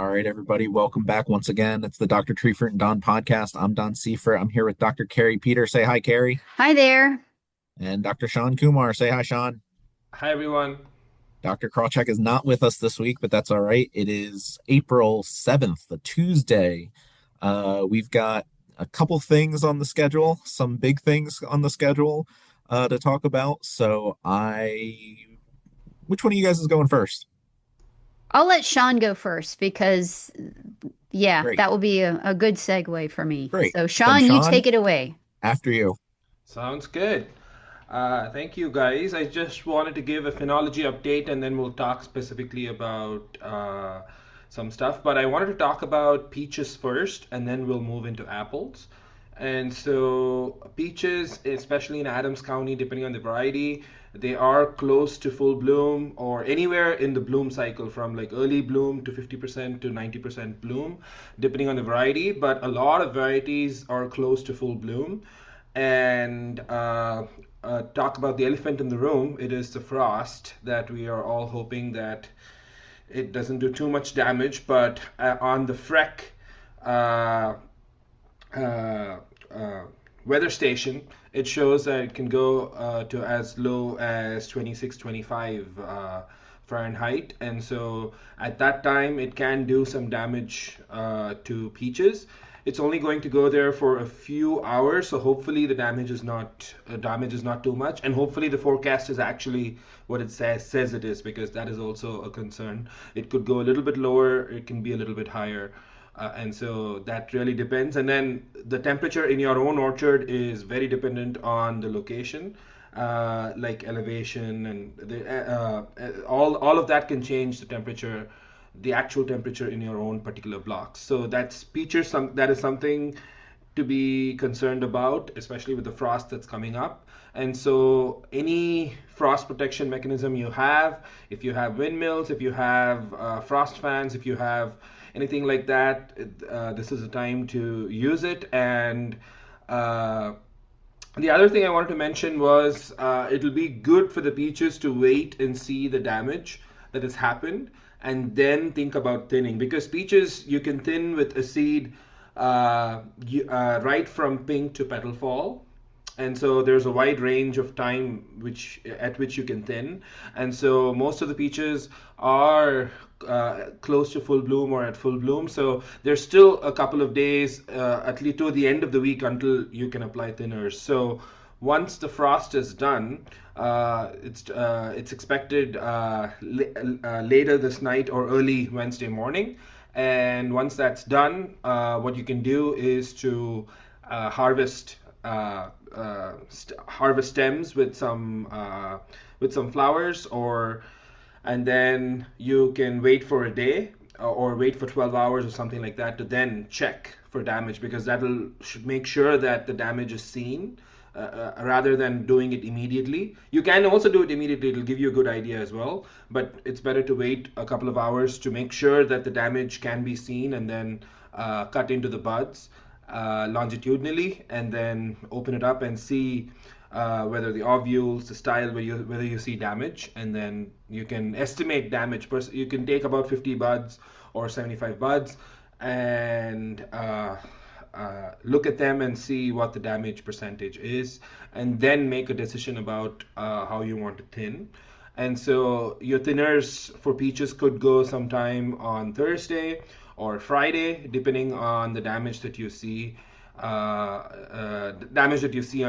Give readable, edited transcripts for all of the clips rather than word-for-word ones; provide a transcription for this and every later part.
All right, everybody, welcome back once again. It's the Dr. Treefert and Don podcast. I'm Don Seifert. I'm here with Dr. Kari Peter. Say hi, Kari. Hi there. And Dr. Sean Kumar. Say hi, Sean. Hi everyone. Dr. Krawcheck is not with us this week, but that's all right. It is April 7th, the Tuesday. We've got a couple things on the schedule, some big things on the schedule to talk about. Which one of you guys is going first? I'll let Sean go first because, yeah, Great, that will be a good segue for me. great. So, Then Sean, you Sean, take it away. after you. Sounds good. Thank you guys. I just wanted to give a phenology update and then we'll talk specifically about some stuff. But I wanted to talk about peaches first and then we'll move into apples. And so peaches, especially in Adams County, depending on the variety, they are close to full bloom or anywhere in the bloom cycle from like early bloom to 50% to 90% bloom, depending on the variety. But a lot of varieties are close to full bloom. And talk about the elephant in the room. It is the frost that we are all hoping that it doesn't do too much damage. But on the Freck uh, uh, uh, weather station, it shows that it can go to as low as 26, 25 Fahrenheit. And so at that time, it can do some damage to peaches. It's only going to go there for a few hours, so hopefully the damage is not too much, and hopefully the forecast is actually what it says it is, because that is also a concern. It could go a little bit lower, it can be a little bit higher. And so that really depends. And then the temperature in your own orchard is very dependent on the location, like elevation and all of that can change the temperature, the actual temperature in your own particular blocks. So that's that is something to be concerned about, especially with the frost that's coming up. And so any frost protection mechanism you have, if you have windmills, if you have frost fans, if you have anything like that, this is a time to use it. And uh, the other thing I wanted to mention was it'll be good for the peaches to wait and see the damage that has happened and then think about thinning, because peaches you can thin with a seed right from pink to petal fall. And so there's a wide range of time at which you can thin. And so most of the peaches are close to full bloom or at full bloom. So there's still a couple of days, at least to the end of the week, until you can apply thinners. So once the frost is done, it's expected later this night or early Wednesday morning. And once that's done, what you can do is to harvest harvest stems with some flowers, or and then you can wait for a day or wait for 12 hours or something like that to then check for damage, because that'll should make sure that the damage is seen rather than doing it immediately. You can also do it immediately, it'll give you a good idea as well, but it's better to wait a couple of hours to make sure that the damage can be seen, and then cut into the buds longitudinally, and then open it up and see whether the ovules, the style, whether you see damage, and then you can estimate damage. You can take about 50 buds or 75 buds and look at them and see what the damage percentage is, and then make a decision about how you want to thin. And so your thinners for peaches could go sometime on Thursday or Friday, depending on the damage that you see, on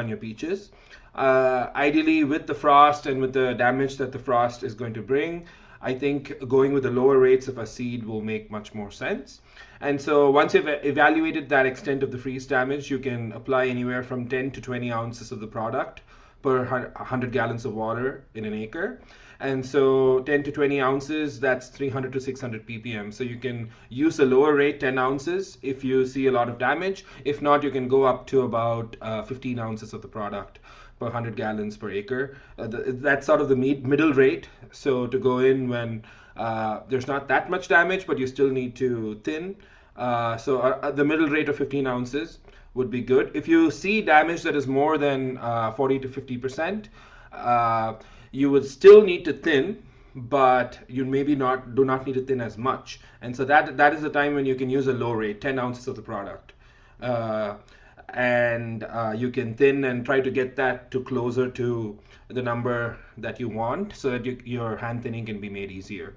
your peaches. Ideally, with the frost and with the damage that the frost is going to bring, I think going with the lower rates of a seed will make much more sense. And so once you've evaluated that extent of the freeze damage, you can apply anywhere from 10 to 20 ounces of the product per 100 gallons of water in an acre. And so 10 to 20 ounces, that's 300 to 600 ppm. So you can use a lower rate, 10 ounces, if you see a lot of damage. If not, you can go up to about 15 ounces of the product per 100 gallons per acre. That's sort of the middle rate. So to go in when there's not that much damage, but you still need to thin. The middle rate of 15 ounces would be good. If you see damage that is more than 40 to 50%, you would still need to thin, but you maybe do not need to thin as much. And so that is the time when you can use a low rate, 10 ounces of the product. Uh, and you can thin and try to get that to closer to the number that you want, so that your hand thinning can be made easier.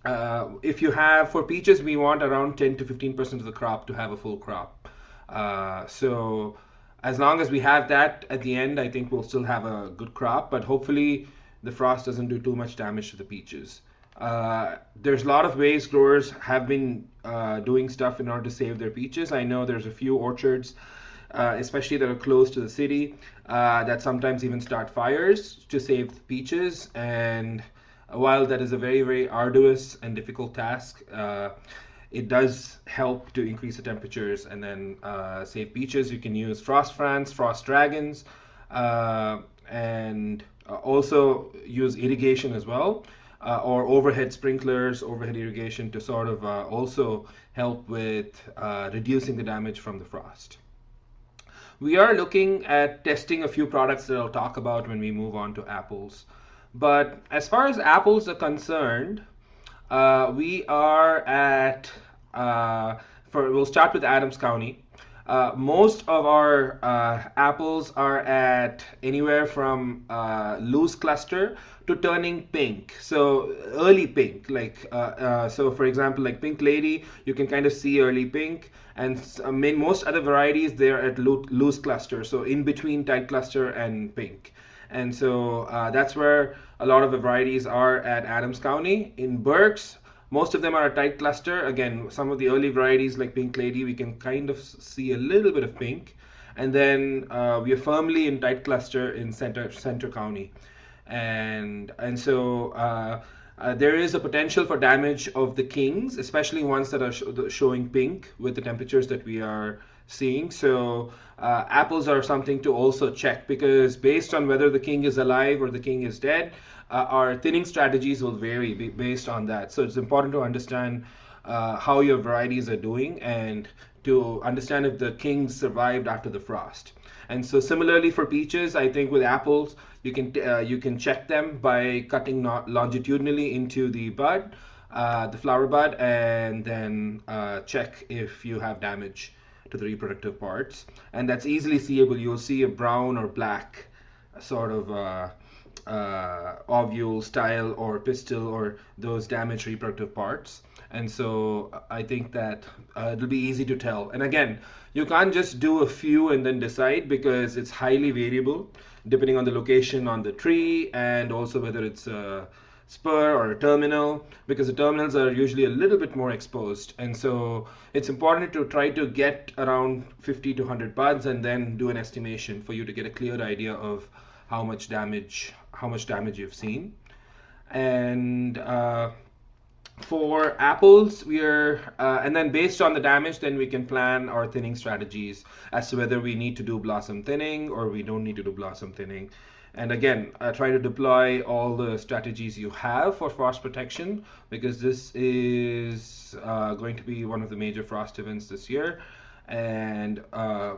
If you have, for peaches, we want around 10 to 15% of the crop to have a full crop. So as long as we have that at the end, I think we'll still have a good crop, but hopefully the frost doesn't do too much damage to the peaches. There's a lot of ways growers have been doing stuff in order to save their peaches. I know there's a few orchards, especially that are close to the city, that sometimes even start fires to save peaches. And while that is a very, very arduous and difficult task, it does help to increase the temperatures and then save peaches. You can use frost fans, frost dragons, and also use irrigation as well, or overhead sprinklers, overhead irrigation, to sort of also help with reducing the damage from the frost. We are looking at testing a few products that I'll talk about when we move on to apples. But as far as apples are concerned, we are at, we'll start with Adams County. Most of our apples are at anywhere from loose cluster to turning pink. So early pink, so for example, like Pink Lady, you can kind of see early pink, and most other varieties they're at loose cluster, so in between tight cluster and pink. And so that's where a lot of the varieties are at Adams County. In Berks, most of them are a tight cluster. Again, some of the early varieties like Pink Lady, we can kind of see a little bit of pink. And then we are firmly in tight cluster in Center County. And so there is a potential for damage of the kings, especially ones that are showing pink with the temperatures that we are seeing. So apples are something to also check, because based on whether the king is alive or the king is dead, our thinning strategies will vary based on that. So it's important to understand how your varieties are doing and to understand if the kings survived after the frost. And so similarly for peaches, I think with apples, you can check them by cutting longitudinally into the bud, the flower bud, and then check if you have damage to the reproductive parts. And that's easily seeable. You'll see a brown or black sort of ovule style or pistil or those damaged reproductive parts. And so I think that it'll be easy to tell. And again, you can't just do a few and then decide, because it's highly variable depending on the location on the tree, and also whether it's a spur or a terminal, because the terminals are usually a little bit more exposed. And so it's important to try to get around 50 to 100 buds and then do an estimation for you to get a clear idea of how much damage you've seen. And for apples, and then based on the damage, then we can plan our thinning strategies as to whether we need to do blossom thinning or we don't need to do blossom thinning. And again, try to deploy all the strategies you have for frost protection, because this is going to be one of the major frost events this year. And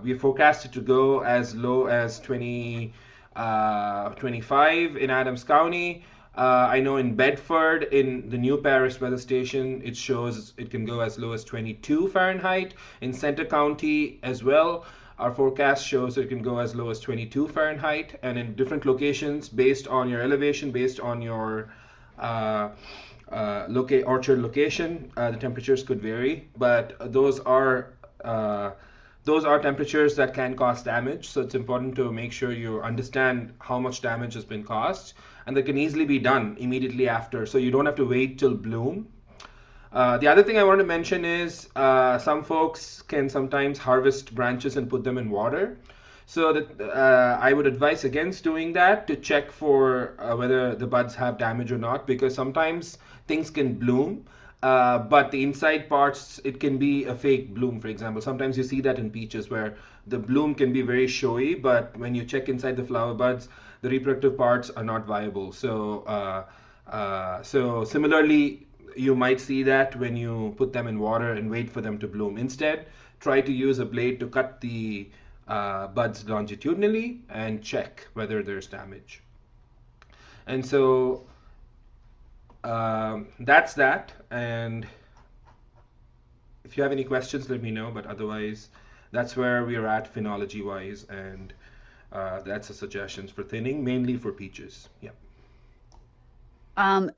we forecasted to go as low as 25 in Adams County. I know in Bedford, in the New Paris weather station, it shows it can go as low as 22 Fahrenheit. In Center County as well, our forecast shows it can go as low as 22 Fahrenheit. And in different locations, based on your elevation, based on your orchard location, the temperatures could vary. But those are temperatures that can cause damage. So it's important to make sure you understand how much damage has been caused, and that can easily be done immediately after, so you don't have to wait till bloom. The other thing I want to mention is some folks can sometimes harvest branches and put them in water. So that I would advise against doing that, to check for whether the buds have damage or not, because sometimes things can bloom, but the inside parts, it can be a fake bloom. For example, sometimes you see that in peaches where the bloom can be very showy, but when you check inside the flower buds, the reproductive parts are not viable. So similarly, you might see that when you put them in water and wait for them to bloom. Instead, try to use a blade to cut the buds longitudinally and check whether there's damage. And so that's that. And if you have any questions, let me know. But otherwise, that's where we are at phenology wise, and that's the suggestions for thinning, mainly for peaches. Yeah.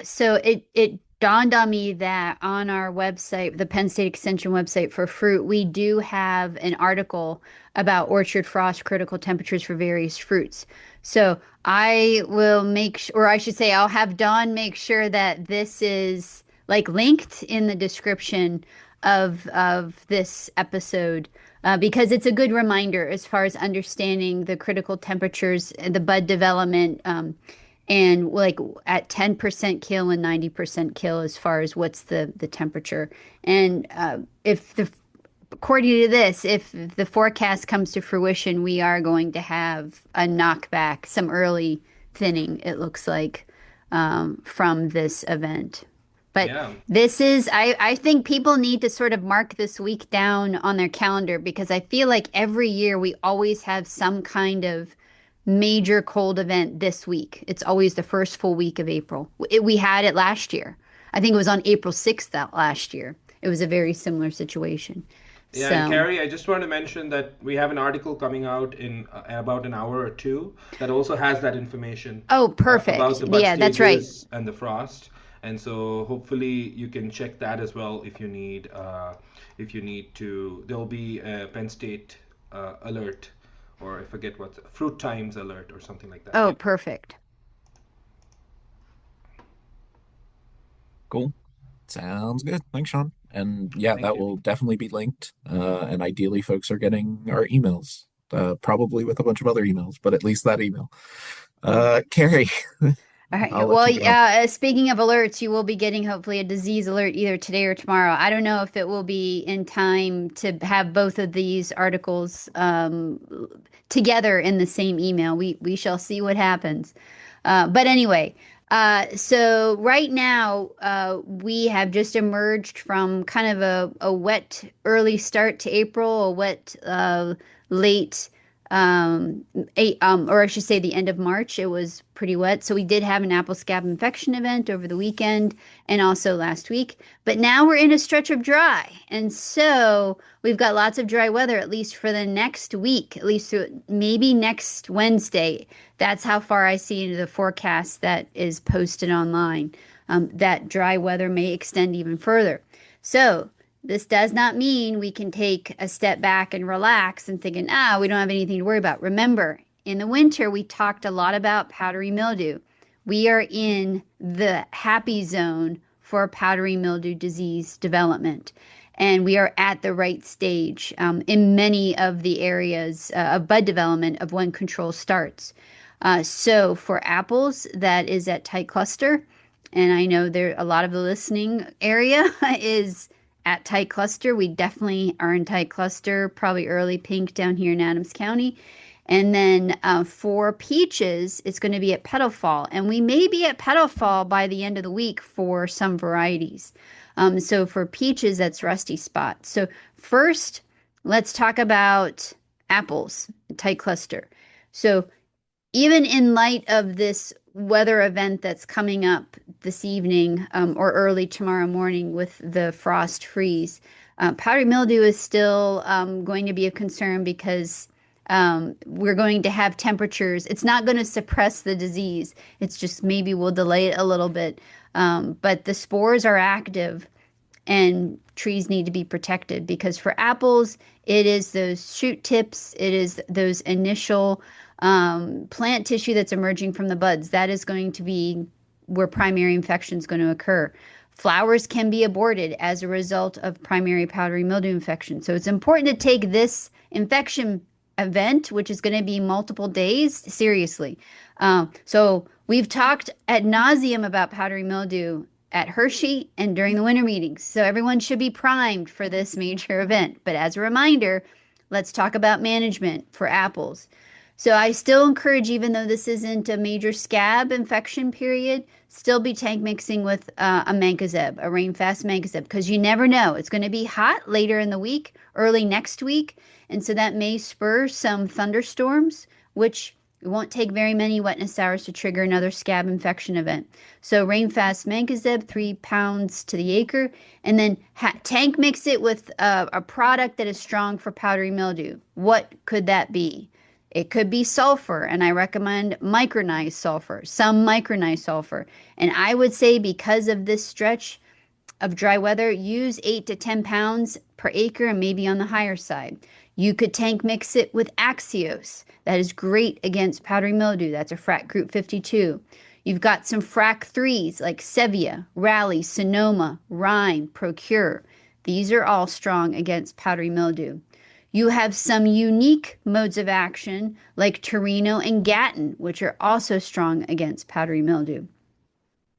So it dawned on me that on our website, the Penn State Extension website for fruit, we do have an article about orchard frost critical temperatures for various fruits. So I will make sure, or I should say, I'll have Dawn make sure that this is like linked in the description of this episode. Because it's a good reminder as far as understanding the critical temperatures, the bud development, and like at 10% kill and 90% kill as far as what's the temperature. And if the according to this, if the forecast comes to fruition, we are going to have a knockback, some early thinning, it looks like, from this event. But Yeah. this is, I think people need to sort of mark this week down on their calendar because I feel like every year we always have some kind of major cold event this week. It's always the first full week of April. We had it last year. I think it was on April 6th that last year. It was a very similar situation. Yeah, and So, Carrie, I just want to mention that we have an article coming out in about an hour or two that also has that information oh, about perfect. the bud Yeah, that's right. stages and the frost. And so hopefully you can check that as well if you need to. There'll be a Penn State alert, or I forget what, Fruit Times alert or something like that. Oh, Yep. perfect. Cool. Sounds good. Thanks, Sean. And yeah, Thank that you. will definitely be linked. And ideally, folks are getting our emails, probably with a bunch of other emails, but at least that email. Carrie, All I'll right. let Well, you go. speaking of alerts, you will be getting hopefully a disease alert either today or tomorrow. I don't know if it will be in time to have both of these articles together in the same email. We shall see what happens. But anyway, so right now we have just emerged from kind of a wet early start to April, a wet late or I should say the end of March. It was pretty wet. So we did have an apple scab infection event over the weekend and also last week. But now we're in a stretch of dry. And so we've got lots of dry weather, at least for the next week, at least through maybe next Wednesday. That's how far I see into the forecast that is posted online. That dry weather may extend even further. So this does not mean we can take a step back and relax and thinking, we don't have anything to worry about. Remember, in the winter, we talked a lot about powdery mildew. We are in the happy zone for powdery mildew disease development. And we are at the right stage in many of the areas of bud development of when control starts. So for apples, that is at tight cluster. And I know there a lot of the listening area is at tight cluster. We definitely are in tight cluster, probably early pink down here in Adams County. And then for peaches, it's going to be at petal fall. And we may be at petal fall by the end of the week for some varieties. So for peaches, that's rusty spot. So first, let's talk about apples, tight cluster. So even in light of this weather event that's coming up this evening or early tomorrow morning with the frost freeze, powdery mildew is still going to be a concern because we're going to have temperatures. It's not going to suppress the disease. It's just maybe we'll delay it a little bit. But the spores are active and trees need to be protected because for apples, it is those shoot tips, it is those initial plant tissue that's emerging from the buds. That is going to be where primary infection is going to occur. Flowers can be aborted as a result of primary powdery mildew infection. So it's important to take this infection event, which is going to be multiple days, seriously. So we've talked ad nauseum about powdery mildew at Hershey and during the winter meetings. So everyone should be primed for this major event. But as a reminder, let's talk about management for apples. So I still encourage, even though this isn't a major scab infection period, still be tank mixing with a mancozeb, a rainfast mancozeb, because you never know. It's going to be hot later in the week, early next week, and so that may spur some thunderstorms, which It won't take very many wetness hours to trigger another scab infection event. So rainfast mancozeb, 3 pounds to the acre, and then tank mix it with a product that is strong for powdery mildew. What could that be? It could be sulfur, and I recommend micronized sulfur, some micronized sulfur. And I would say because of this stretch of dry weather, use 8 to 10 pounds per acre and maybe on the higher side. You could tank mix it with Axios. That is great against powdery mildew. That's a frac group 52. You've got some frac 3s like Sevia, Raleigh, Sonoma, Rhine, Procure. These are all strong against powdery mildew. You have some unique modes of action like Torino and Gatton, which are also strong against powdery mildew.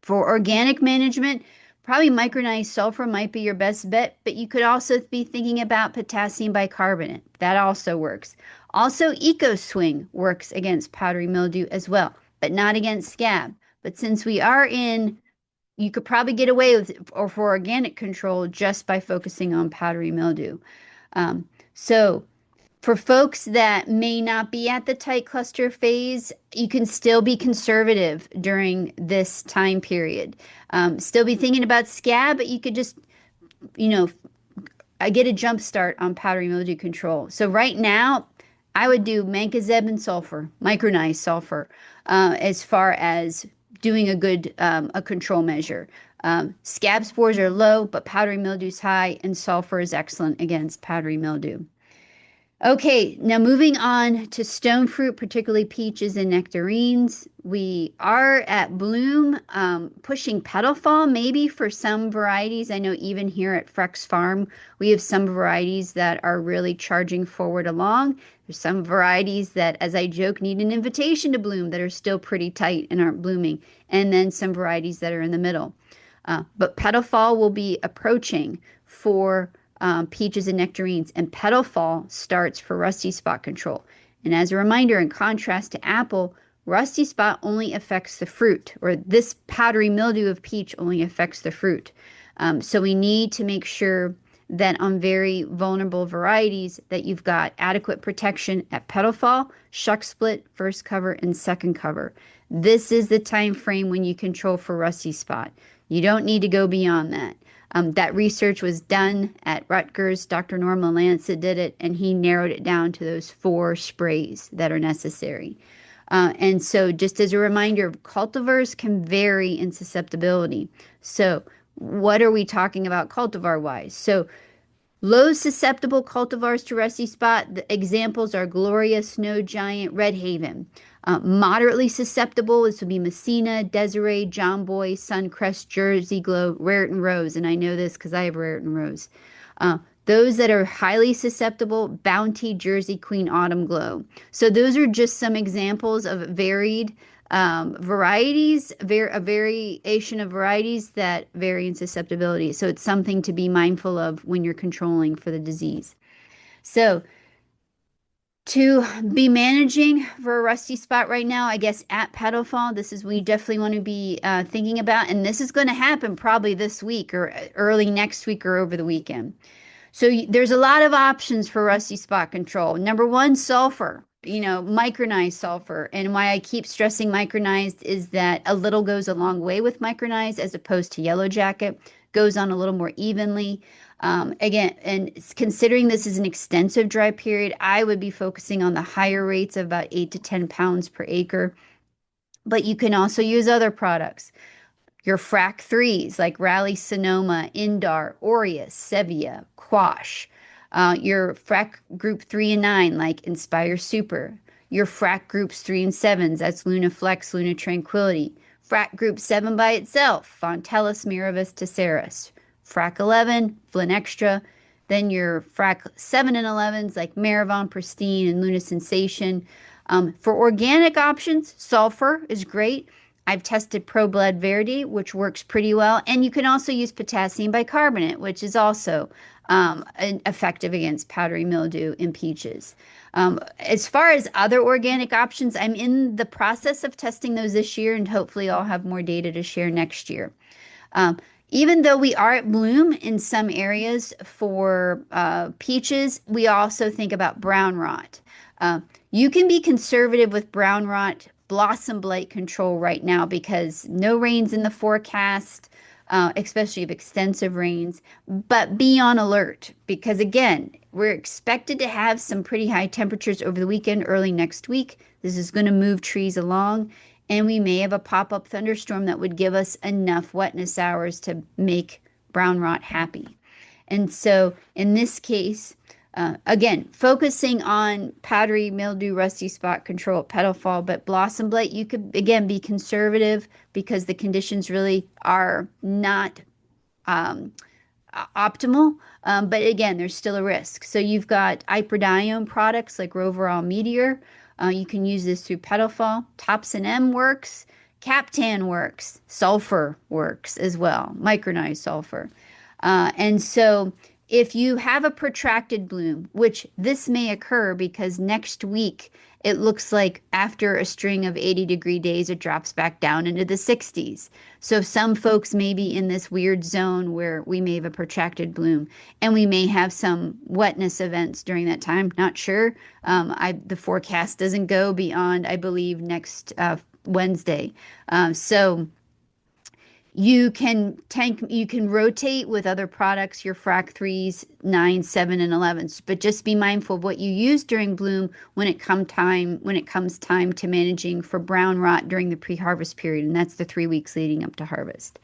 For organic management, probably micronized sulfur might be your best bet, but you could also be thinking about potassium bicarbonate. That also works. Also, EcoSwing works against powdery mildew as well, but not against scab. But since we are in, you could probably get away with, or for organic control, just by focusing on powdery mildew. So for folks that may not be at the tight cluster phase, you can still be conservative during this time period. Still be thinking about scab, but you could just, I get a jump start on powdery mildew control. So right now, I would do mancozeb and sulfur, micronized sulfur, as far as doing a good a control measure. Scab spores are low, but powdery mildew is high, and sulfur is excellent against powdery mildew. Okay, now moving on to stone fruit, particularly peaches and nectarines. We are at bloom, pushing petal fall maybe for some varieties. I know even here at Frex Farm, we have some varieties that are really charging forward along. There's some varieties that, as I joke, need an invitation to bloom that are still pretty tight and aren't blooming. And then some varieties that are in the middle. But petal fall will be approaching for peaches and nectarines, and petal fall starts for rusty spot control. And as a reminder, in contrast to apple, rusty spot only affects the fruit, or this powdery mildew of peach only affects the fruit. So we need to make sure that on very vulnerable varieties that you've got adequate protection at petal fall, shuck split, first cover, and second cover. This is the time frame when you control for rusty spot. You don't need to go beyond that. That research was done at Rutgers. Dr. Norman Lancet did it, and he narrowed it down to those 4 sprays that are necessary. And so just as a reminder, cultivars can vary in susceptibility. So what are we talking about cultivar-wise? So low susceptible cultivars to rusty spot, the examples are Gloria, Snow Giant, Red Haven. Moderately susceptible, this would be Messina, Desiree, John Boy, Suncrest, Jersey Glow, Raritan Rose, and I know this because I have Raritan Rose. Those that are highly susceptible, Bounty, Jersey Queen, Autumn Glow. So those are just some examples of varied varieties, a variation of varieties that vary in susceptibility. So it's something to be mindful of when you're controlling for the disease. So to be managing for a rusty spot right now, I guess at petal fall, this is what you definitely want to be thinking about. And this is going to happen probably this week or early next week or over the weekend. So there's a lot of options for rusty spot control. Number one, sulfur, micronized sulfur. And why I keep stressing micronized is that a little goes a long way with micronized as opposed to yellow jacket, goes on a little more evenly. Again, and considering this is an extensive dry period, I would be focusing on the higher rates of about 8 to 10 pounds per acre. But you can also use other products. Your frac 3s like Raleigh, Sonoma, Indar, Aureus, Sevia, Quash. Your frac group 3 and 9 like Inspire Super. Your frac groups 3 and 7s, that's Luna Flex, Luna Tranquility. Frac group 7 by itself, Fontellus, Miravis, Tesseris. Frac 11, Flynn Extra. Then your frac 7 and 11s like Maravon, Pristine, and Luna Sensation. For organic options, sulfur is great. I've tested Pro Blood Verde, which works pretty well. And you can also use potassium bicarbonate, which is also effective against powdery mildew in peaches. As far as other organic options, I'm in the process of testing those this year, and hopefully I'll have more data to share next year. Even though we are at bloom in some areas for peaches, we also think about brown rot. Uh, you can be conservative with brown rot blossom blight control right now because no rains in the forecast, especially of extensive rains, but be on alert because, again, we're expected to have some pretty high temperatures over the weekend, early next week. This is going to move trees along, and we may have a pop-up thunderstorm that would give us enough wetness hours to make brown rot happy. And so in this case, again, focusing on powdery mildew, rusty spot control at petal fall, but blossom blight, you could again be conservative because the conditions really are not um, optimal. But again, there's still a risk. So you've got iprodione products like Roverall Meteor. You can use this through petal fall. Topsin M works. Captan works. Sulfur works as well. Micronized sulfur. And so if you have a protracted bloom, which this may occur because next week it looks like after a string of 80-degree days, it drops back down into the 60s. So some folks may be in this weird zone where we may have a protracted bloom and we may have some wetness events during that time. Not sure. The forecast doesn't go beyond, I believe, next Wednesday. So you can rotate with other products, your frac 3s, 9, 7, and 11s, but just be mindful of what you use during bloom when it comes time to managing for brown rot during the pre-harvest period, and that's the 3 weeks leading up to harvest.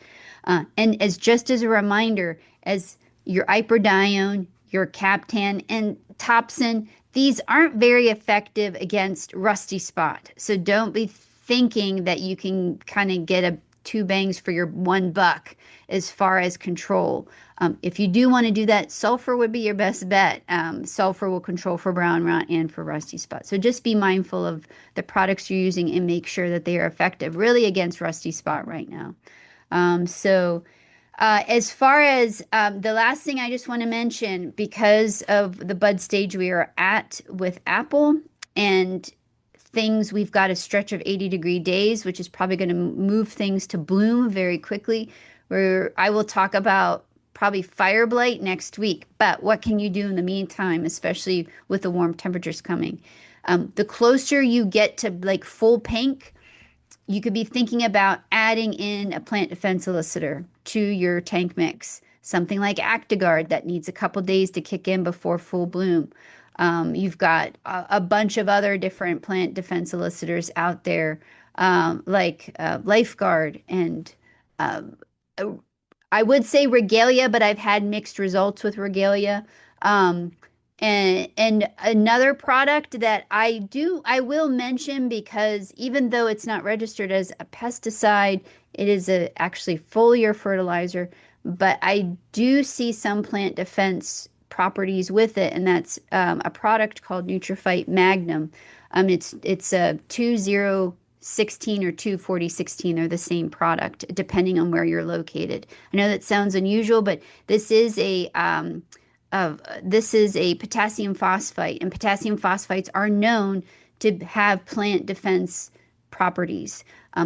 And just as a reminder, as your iprodione, your Captan, and Topsin, these aren't very effective against rusty spot. So don't be thinking that you can kind of get a two bangs for your $1 as far as control. If you do want to do that, sulfur would be your best bet. Sulfur will control for brown rot and for rusty spot. So just be mindful of the products you're using and make sure that they are effective really against rusty spot right now. As far as the last thing I just want to mention, because of the bud stage we are at with apple and things, we've got a stretch of 80-degree days, which is probably going to move things to bloom very quickly, where I will talk about probably fire blight next week. But what can you do in the meantime, especially with the warm temperatures coming? The closer you get to like full pink, you could be thinking about adding in a plant defense elicitor to your tank mix, something like Actigard that needs a couple days to kick in before full bloom. You've got a bunch of other different plant defense elicitors out there, like Lifeguard and I would say Regalia, but I've had mixed results with Regalia. Um, and another product that I will mention because even though it's not registered as a pesticide, it is actually foliar fertilizer. But I do see some plant defense properties with it, and that's a product called Nutrifite Magnum. It's a 2016 or 24016. They're the same product depending on where you're located. I know that sounds unusual, but this is a potassium phosphate, and potassium phosphates are known to have plant defense properties.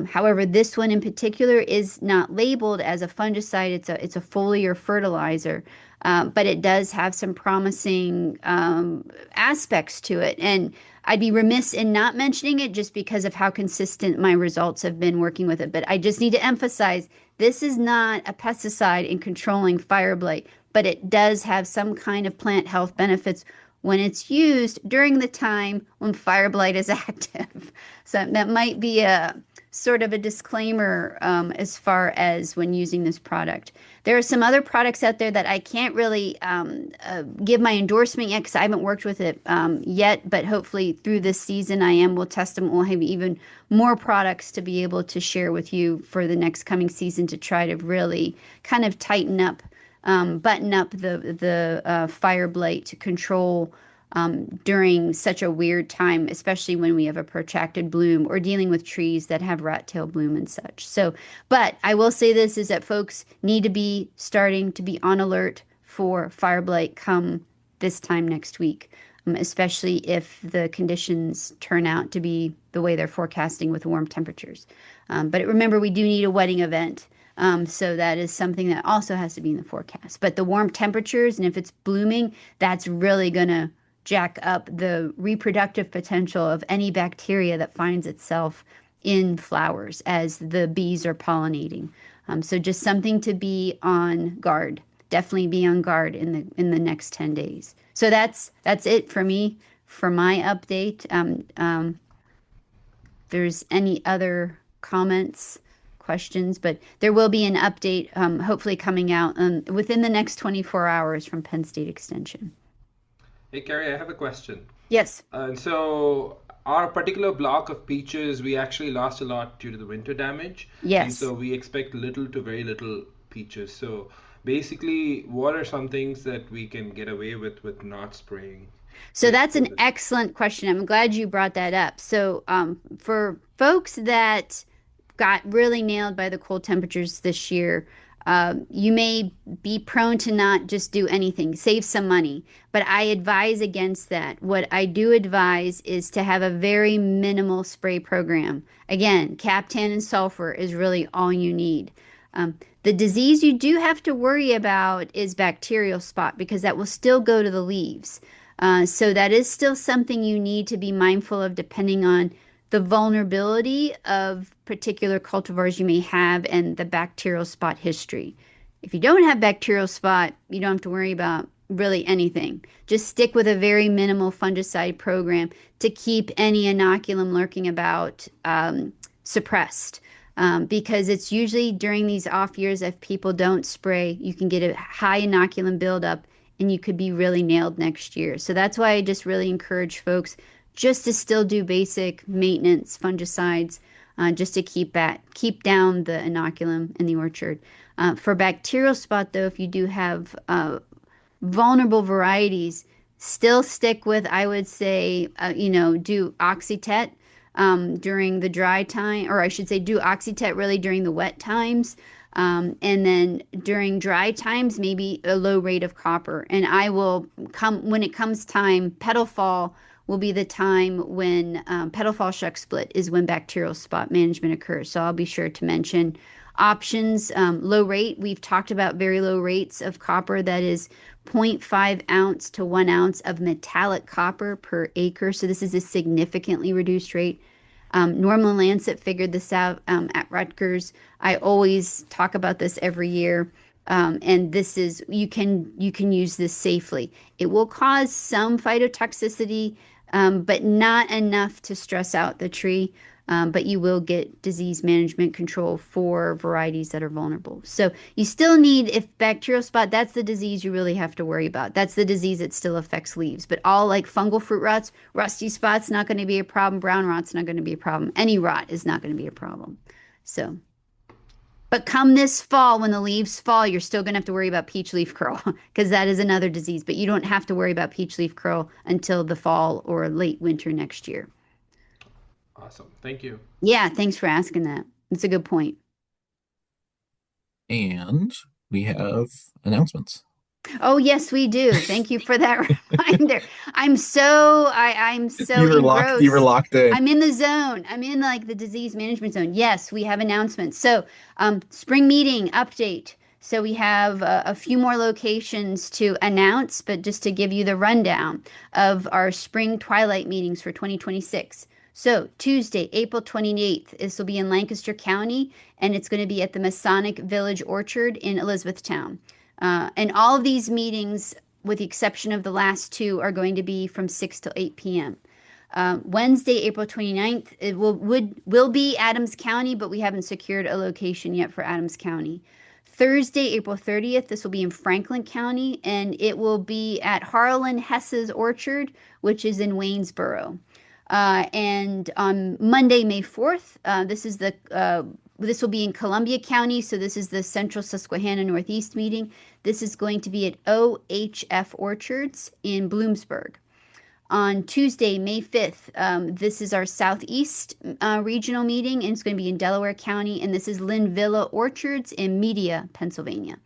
However, this one in particular is not labeled as a fungicide. It's a foliar fertilizer, but it does have some promising aspects to it. And I'd be remiss in not mentioning it just because of how consistent my results have been working with it. But I just need to emphasize this is not a pesticide in controlling fire blight, but it does have some kind of plant health benefits when it's used during the time when fire blight is active. So that might be a sort of a disclaimer as far as when using this product. There are some other products out there that I can't really give my endorsement yet because I haven't worked with it yet, but hopefully through this season we'll test them. We'll have even more products to be able to share with you for the next coming season to try to really kind of tighten up, button up the fire blight control during such a weird time, especially when we have a protracted bloom or dealing with trees that have rat tail bloom and such. So, but I will say this is that folks need to be starting to be on alert for fire blight come this time next week, especially if the conditions turn out to be the way they're forecasting with warm temperatures. But remember, we do need a wetting event. So that is something that also has to be in the forecast. But the warm temperatures, and if it's blooming, that's really going to jack up the reproductive potential of any bacteria that finds itself in flowers as the bees are pollinating. So just something to be on guard. Definitely be on guard in the next 10 days. So that's it for me for my update. There's any other comments, questions, but there will be an update hopefully coming out within the next 24 hours from Penn State Extension. Hey, Carrie, I have a question. Yes. And so our particular block of peaches, we actually lost a lot due to the winter damage, and Yes. so we expect little to very little peaches. So basically, what are some things that we can get away with not spraying So with that's for an this? excellent question. I'm glad you brought that up. So for folks that got really nailed by the cold temperatures this year, you may be prone to not just do anything, save some money. But I advise against that. What I do advise is to have a very minimal spray program. Again, Captan and sulfur is really all you need. The disease you do have to worry about is bacterial spot because that will still go to the leaves. So that is still something you need to be mindful of depending on the vulnerability of particular cultivars you may have and the bacterial spot history. If you don't have bacterial spot, you don't have to worry about really anything. Just stick with a very minimal fungicide program to keep any inoculum lurking about suppressed. Because it's usually during these off years, if people don't spray, you can get a high inoculum buildup and you could be really nailed next year. So that's why I just really encourage folks just to still do basic maintenance fungicides, just to keep down the inoculum in the orchard. For bacterial spot, though, if you do have vulnerable varieties, still stick with, I would say, do Oxytet during the dry time, or I should say, do Oxytet really during the wet times. And then during dry times, maybe a low rate of copper. And I will come when it comes time, petal fall will be the time when petal fall shuck split is when bacterial spot management occurs. So I'll be sure to mention options. Low rate, we've talked about very low rates of copper. That is 0.5 ounce to 1 ounce of metallic copper per acre. So this is a significantly reduced rate. Norman Lancet figured this out at Rutgers. I always talk about this every year. And this is you can use this safely. It will cause some phytotoxicity, but not enough to stress out the tree. But you will get disease management control for varieties that are vulnerable. So you still need, if bacterial spot, that's the disease you really have to worry about. That's the disease that still affects leaves. But all like fungal fruit rots, rusty spots, not going to be a problem. Brown rot's not going to be a problem. Any rot is not going to be a problem. So. But come this fall, when the leaves fall, you're still going to have to worry about peach leaf curl because that is another disease. But you don't have to worry about peach leaf curl until the fall or late winter next year. Awesome. Thank you. Yeah, thanks for asking that. It's a good point. And we have announcements. Oh, yes, we do. Thank you for that reminder. I'm so You were engrossed. locked in. I'm in the zone. I'm in like the disease management zone. Yes, we have announcements. So, spring meeting update. So we have a few more locations to announce, but just to give you the rundown of our spring twilight meetings for 2026. So Tuesday, April 28th, this will be in Lancaster County, and it's going to be at the Masonic Village Orchard in Elizabethtown. And all of these meetings, with the exception of the last two, are going to be from 6 to 8 p.m. Wednesday, April 29th, it will be Adams County, but we haven't secured a location yet for Adams County. Thursday, April 30th, this will be in Franklin County, and it will be at Harlan Hess's Orchard, which is in Waynesboro. And on Monday, May 4th, this will be in Columbia County, so this is the Central Susquehanna Northeast meeting. This is going to be at OHF Orchards in Bloomsburg. On Tuesday, May 5th, this is our Southeast regional meeting, and it's going to be in Delaware County, and this is Lynn Villa Orchards in Media, Pennsylvania.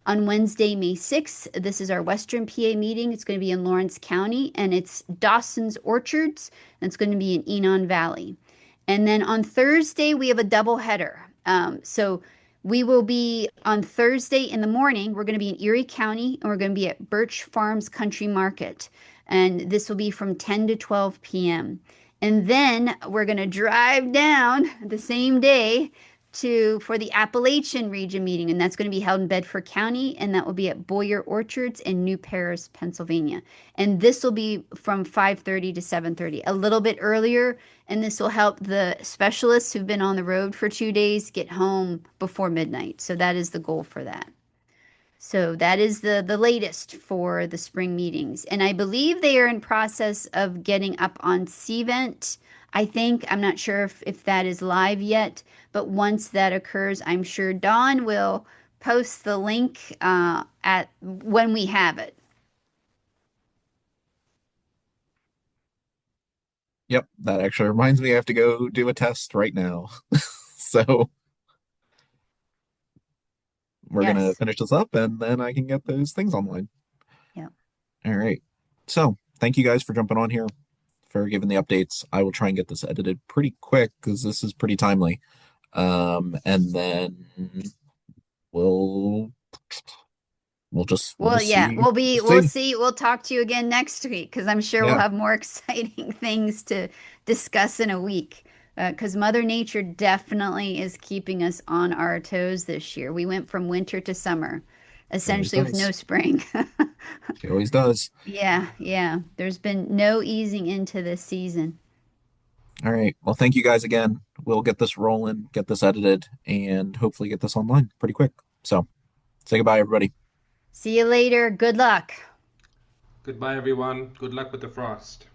On Wednesday, May 6th, this is our Western PA meeting. It's going to be in Lawrence County, and it's Dawson's Orchards, and it's going to be in Enon Valley. And then on Thursday, we have a double header. So we will be on Thursday in the morning, we're going to be in Erie County, and we're going to be at Birch Farms Country Market. and this will be from 10 to 12 p.m. And then we're going to drive down the same day to for the Appalachian region meeting, and that's going to be held in Bedford County, and that will be at Boyer Orchards in New Paris, Pennsylvania. And this will be from 5:30 to 7:30, a little bit earlier, and this will help the specialists who've been on the road for 2 days get home before midnight. So that is the goal for that. So that is the latest for the spring meetings. And I believe they are in process of getting up on Cvent. I think, I'm not sure if that is live yet, but once that occurs, I'm sure Dawn will post the link at when we have it. Yep, that actually reminds me I have to go do a test right now. So we're gonna Yes. finish this up and then I can get those things online. Yeah. All right. So thank you guys for jumping on here, for giving the updates. I will try and get this edited pretty quick because this is pretty timely. And then we'll we'll Well, just yeah, see. We'll we'll see. see, we'll talk to you again next week because I'm sure we'll Yeah, have more exciting things to discuss in a week. Because Mother Nature definitely is keeping us on our toes this year. We went from winter to summer, she always essentially with no does. spring. She always does. Yeah, yeah. There's been no easing into this season. All right. Well, thank you guys again. We'll get this rolling, get this edited, and hopefully get this online pretty quick. So say goodbye, everybody. See you later. Good luck. Goodbye, everyone. Good luck with the frost.